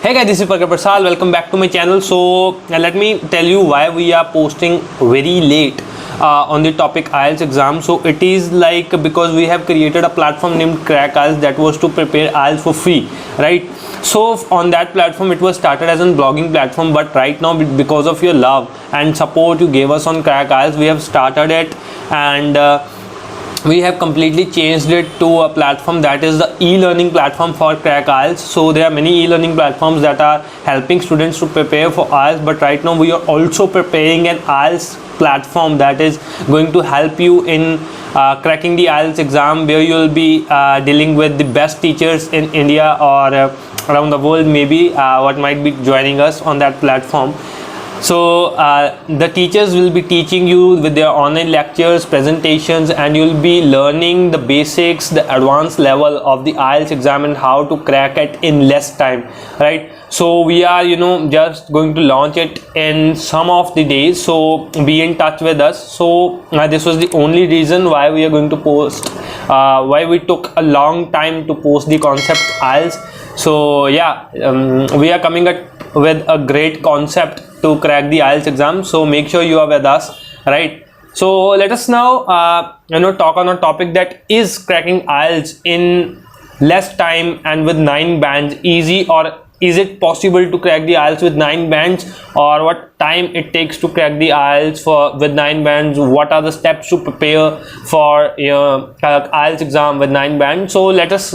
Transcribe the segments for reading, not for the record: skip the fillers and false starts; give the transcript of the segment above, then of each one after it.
Hey guys, this is Pargat Barsal. Welcome back to my channel. So let me tell you why we are posting very late on the topic IELTS exam. So it is like because we have created a platform named Crack IELTS that was to prepare IELTS for free, right? So on that platform it was started as a blogging platform, but right now because of your love and support you gave us on Crack IELTS, we have started it and we have completely changed it to a platform that is the e-learning platform for Crack IELTS. So there are many e-learning platforms that are helping students to prepare for IELTS, but right now we are also preparing an IELTS platform that is going to help you in cracking the IELTS exam, where you will be dealing with the best teachers in India or around the world, maybe what might be joining us on that platform. So the teachers will be teaching you with their online lectures, presentations, and you'll be learning the basics, the advanced level of the IELTS exam and how to crack it in less time, right? So we are just going to launch it in some of the days, so be in touch with us. So this was the only reason why we are going to post, why we took a long time to post the concept IELTS. So yeah, we are coming up with a great concept to crack the IELTS exam, so make sure you are with us, right? So let us now talk on a topic that is cracking IELTS in less time and with 9 bands easy, or is it possible to crack the IELTS with 9 bands, or what time it takes to crack the IELTS with 9 bands, what are the steps to prepare for IELTS exam with 9 bands. So let us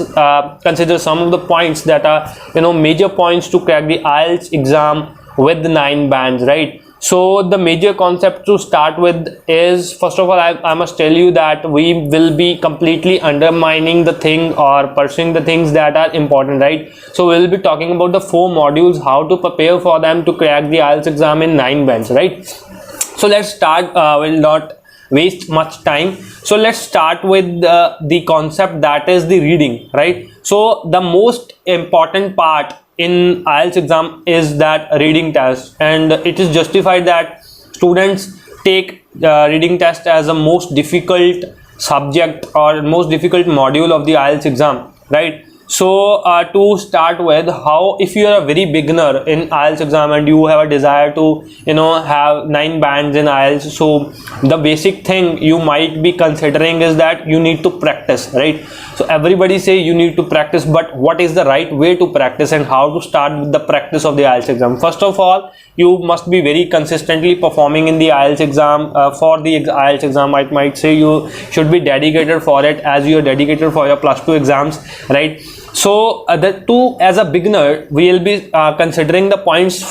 consider some of the points that are major points to crack the IELTS exam with the 9 bands, right? So the major concept to start with is, first of all, I must tell you that we will be completely undermining the thing or pursuing the things that are important, right? So we'll be talking about the 4 modules, how to prepare for them to crack the IELTS exam in 9 bands, right? So let's start. We'll not waste much time. So let's start with the concept that is the reading, right? So the most important part in IELTS exam is that reading test, and it is justified that students take reading test as a most difficult subject or most difficult module of the IELTS exam, right? So to start with, how if you are a very beginner in IELTS exam and you have a desire to have 9 bands in IELTS, so the basic thing you might be considering is that you need to practice, right? So everybody say you need to practice, but what is the right way to practice and how to start with the practice of the IELTS exam? First of all, you must be very consistently performing in the IELTS exam. For the IELTS exam, I might say you should be dedicated for it as you are dedicated for your +2 exams, right? So as a beginner, we will be considering the points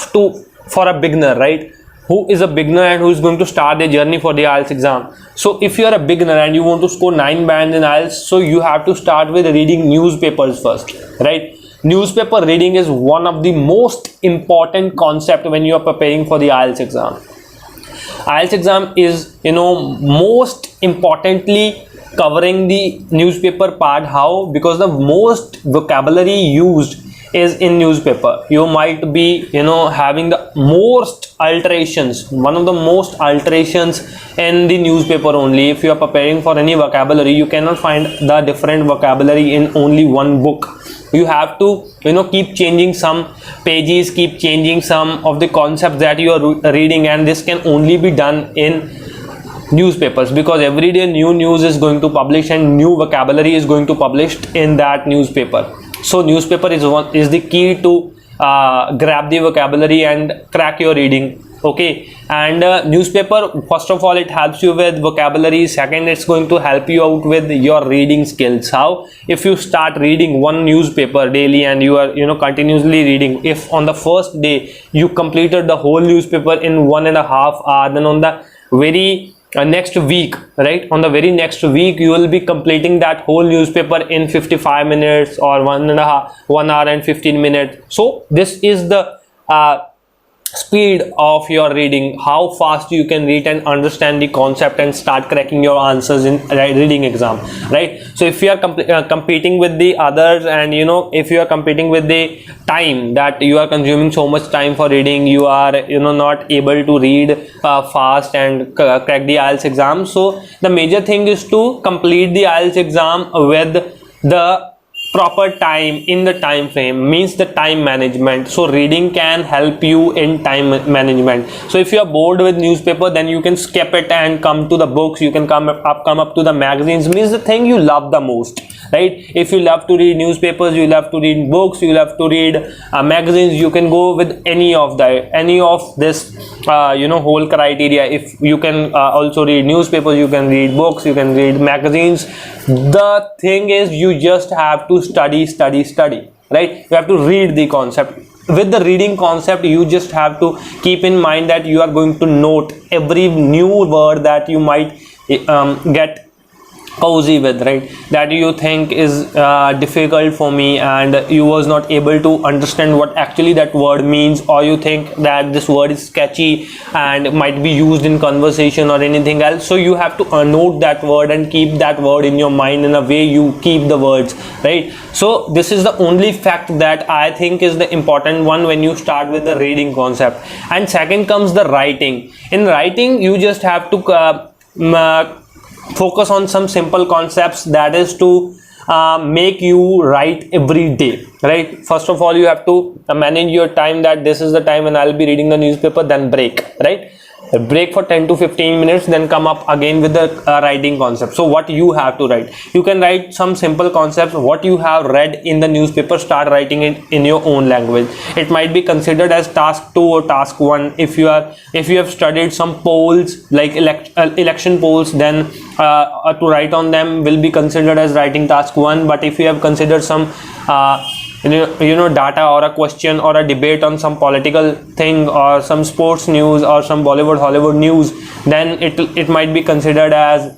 for a beginner, right? Who is a beginner and who is going to start their journey for the IELTS exam. So if you are a beginner and you want to score 9 bands in IELTS, so you have to start with reading newspapers first, right? Newspaper reading is one of the most important concept when you are preparing for the IELTS exam. IELTS exam is most importantly covering the newspaper part. How? Because the most vocabulary used is in newspaper. You might be having the most alterations, one of the most alterations in the newspaper only. If you are preparing for any vocabulary, you cannot find the different vocabulary in only one book. You have to keep changing some pages, keep changing some of the concepts that you are reading, and this can only be done in newspapers, because every day new news is going to publish and new vocabulary is going to published in that newspaper. So newspaper is the key to grab the vocabulary and crack your reading, okay? And newspaper, first of all, it helps you with vocabulary. Second, it's going to help you out with your reading skills. How? If you start reading one newspaper daily and you are continuously reading, if on the first day you completed the whole newspaper in 1.5 hours, then on the very next week, right, on the very next week you will be completing that whole newspaper in 55 minutes or 1 hour and 15 minutes. So this is the speed of your reading, how fast you can read and understand the concept and start cracking your answers in reading exam, right? So if you are competing with the others, and if you are competing with the time that you are consuming so much time for reading, you are not able to read fast and crack the IELTS exam. So the major thing is to complete the IELTS exam with the proper time in the time frame, means the time management. So reading can help you in time management. So if you are bored with newspaper, then you can skip it and come to the books. You can come up to the magazines, means the thing you love the most, right? If you love to read newspapers, you love to read books, you love to read magazines, you can go with any of this whole criteria. If you can also read newspapers, you can read books, you can read magazines. The thing is, you just have to study, right? You have to read the concept. With the reading concept, you just have to keep in mind that you are going to note every new word that you might get cozy with, right? That you think is difficult for me, and you was not able to understand what actually that word means, or you think that this word is sketchy and might be used in conversation or anything else. So you have to note that word and keep that word in your mind in a way you keep the words, right? So this is the only fact that I think is the important one when you start with the reading concept. And second comes the writing. In writing, you just have to focus on some simple concepts, that is to make you write every day, right? First of all, you have to manage your time, that this is the time when I'll be reading the newspaper, then break, right? Break for 10 to 15 minutes, then come up again with the writing concept. So what you have to write, you can write some simple concepts, what you have read in the newspaper, start writing it in your own language. It might be considered as task 2 or task 1. If you have studied some polls like election polls, then to write on them will be considered as writing task 1. But if you have considered some data or a question or a debate on some political thing or some sports news or some Bollywood Hollywood news, then it might be considered as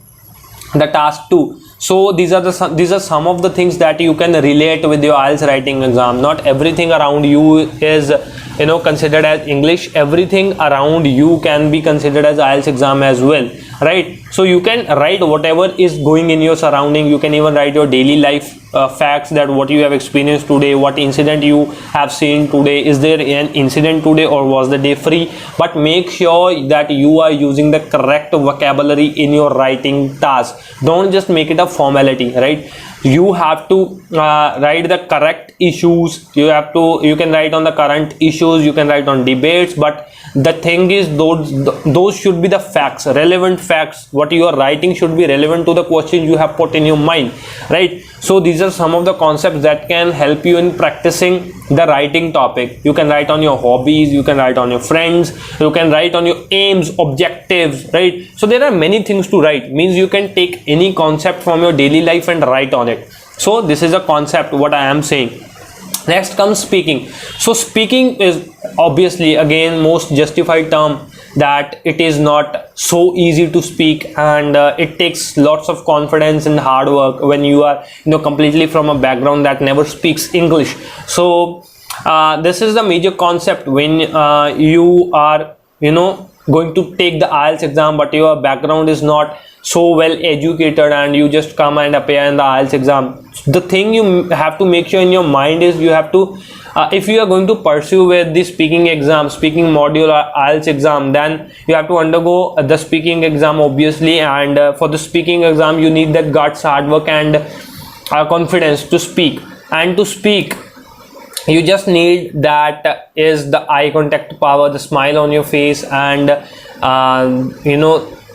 the task 2. So these are some of the things that you can relate with your IELTS writing exam. Not everything around you is considered as English. Everything around you can be considered as IELTS exam as well, right? So you can write whatever is going in your surrounding. You can even write your daily life facts, that what you have experienced today, what incident you have seen today, is there an incident today or was the day free. But make sure that you are using the correct vocabulary in your writing task. Don't just make it a formality, right? You have to write the correct issues. You can write on the current issues, you can write on debates, but the thing is, those should be the facts, relevant facts. What you are writing should be relevant to the question you have put in your mind, right? So these are some of the concepts that can help you in practicing the writing topic. You can write on your hobbies, you can write on your friends, you can write on your aims, objectives, right? So there are many things to write. Means you can take any concept from your daily life and write on it. So this is a concept what I am saying. Next comes speaking. So speaking is obviously again most justified term, that it is not so easy to speak, and it takes lots of confidence and hard work when you are completely from a background that never speaks English. So this is the major concept when you are going to take the IELTS exam, but your background is not so well educated and you just come and appear in the IELTS exam. The thing you have to make sure in your mind is, you have to if you are going to pursue with the speaking exam, speaking module or IELTS exam, then you have to undergo the speaking exam obviously. And for the speaking exam, you need that guts, hard work and confidence to speak. And to speak, you just need that is the eye contact power, the smile on your face, and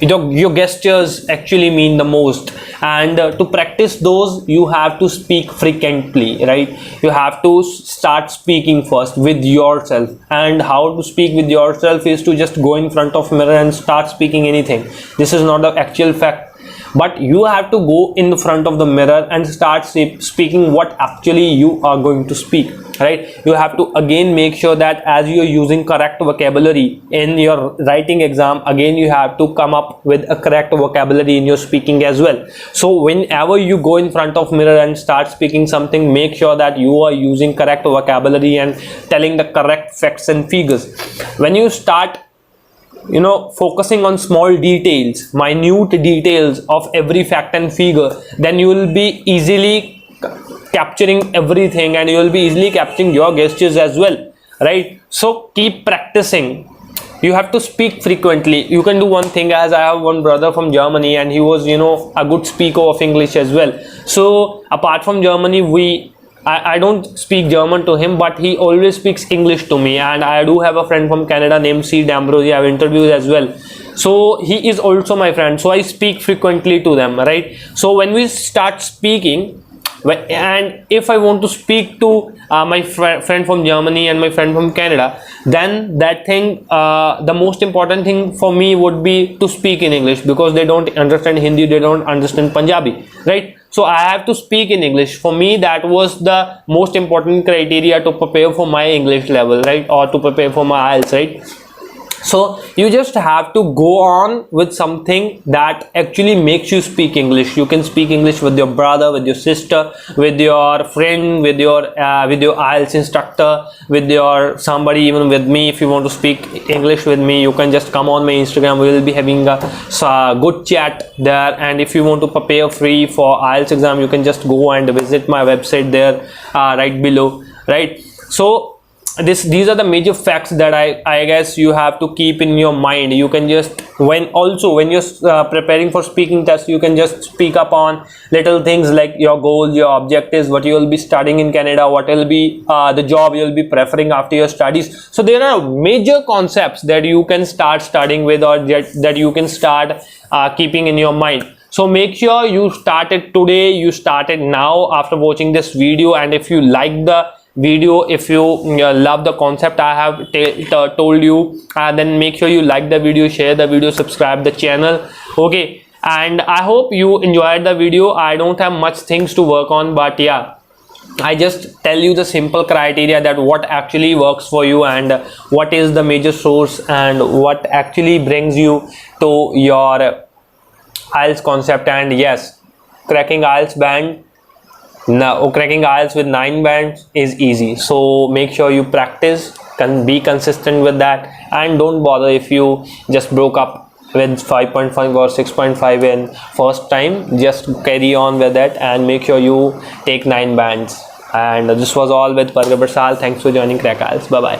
your gestures actually mean the most. And to practice those, you have to speak frequently, right? You have to start speaking first with yourself. And how to speak with yourself is to just go in front of mirror and start speaking anything. This is not the actual fact, but you have to go in the front of the mirror and start speaking what actually you are going to speak, right? You have to again make sure that as you are using correct vocabulary in your writing exam, again you have to come up with a correct vocabulary in your speaking as well. So whenever you go in front of mirror and start speaking something, make sure that you are using correct vocabulary and telling the correct facts and figures. When you start focusing on small details, minute details of every fact and figure, then you will be easily capturing everything, and you will be easily capturing your gestures as well, right? So keep practicing. you have to speak frequently. You can do one thing, as I have one brother from Germany and he was, you know, a good speaker of English as well. So apart from Germany, I don't speak German to him, but he always speaks English to me. And I do have a friend from Canada named C. D'Ambrosi. I've interviewed as well. So he is also my friend. So I speak frequently to them, right? So when we start speaking, and if I want to speak to my friend from Germany and my friend from Canada, then that thing, the most important thing for me would be to speak in English, because they don't understand Hindi, they don't understand Punjabi, right? So I have to speak in English. For me, that was the most important criteria to prepare for my English level, right? Or to prepare for my IELTS, right? So you just have to go on with something that actually makes you speak English. You can speak English with your brother, with your sister, with your friend, with your IELTS instructor, with your somebody, even with me. If you want to speak English with me, you can just come on my Instagram. We will be having a good chat there. And if you want to prepare free for IELTS exam, you can just go and visit my website there, right below, right? So these are the major facts that I guess you have to keep in your mind. You can just, when you're preparing for speaking test, you can just speak up on little things like your goals, your objectives, what you will be studying in Canada, what will be the job you will be preferring after your studies. So there are major concepts that you can start studying with, or that you can start keeping in your mind. So make sure you start it today, you start it now after watching this video. And if you like the video, if you love the concept I have told you, then make sure you like the video, share the video, subscribe the channel. Okay, and I hope you enjoyed the video. I don't have much things to work on, but yeah, I just tell you the simple criteria that what actually works for you, and what is the major source, and what actually brings you to your IELTS concept. And yes, cracking IELTS with 9 bands is easy. So make sure you practice, be consistent with that, and don't bother if you just broke up with 5.5 or 6.5 in first time. Just carry on with that and make sure you take 9 bands. And this was all with Pargat Barsal. Thanks for joining Crack IELTS. Bye bye.